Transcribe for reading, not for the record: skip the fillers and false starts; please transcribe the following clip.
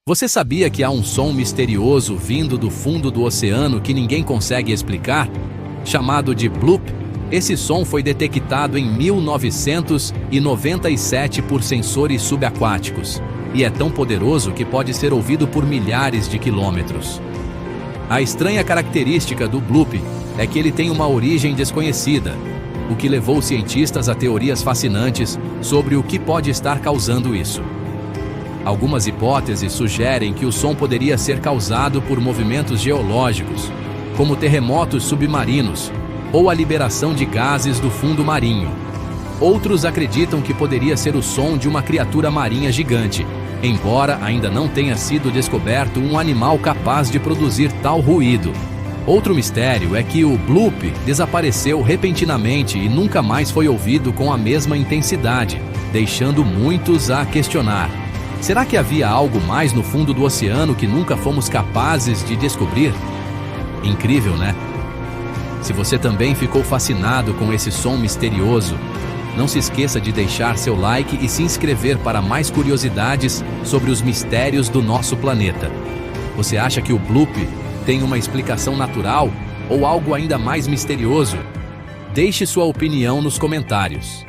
Você sabia que há um som misterioso vindo do fundo do oceano que ninguém consegue explicar? Chamado de bloop, esse som foi detectado em 1997 por sensores subaquáticos e é tão poderoso que pode ser ouvido por milhares de quilômetros. A estranha característica do bloop é que ele tem uma origem desconhecida, o que levou cientistas a teorias fascinantes sobre o que pode estar causando isso. Algumas hipóteses sugerem que o som poderia ser causado por movimentos geológicos, como terremotos submarinos ou a liberação de gases do fundo marinho. Outros acreditam que poderia ser o som de uma criatura marinha gigante, embora ainda não tenha sido descoberto um animal capaz de produzir tal ruído. Outro mistério é que o bloop desapareceu repentinamente e nunca mais foi ouvido com a mesma intensidade, deixando muitos a questionar. Será que havia algo mais no fundo do oceano que nunca fomos capazes de descobrir? Incrível, né? Se você também ficou fascinado com esse som misterioso, não se esqueça de deixar seu like e se inscrever para mais curiosidades sobre os mistérios do nosso planeta. Você acha que o bloop tem uma explicação natural ou algo ainda mais misterioso? Deixe sua opinião nos comentários.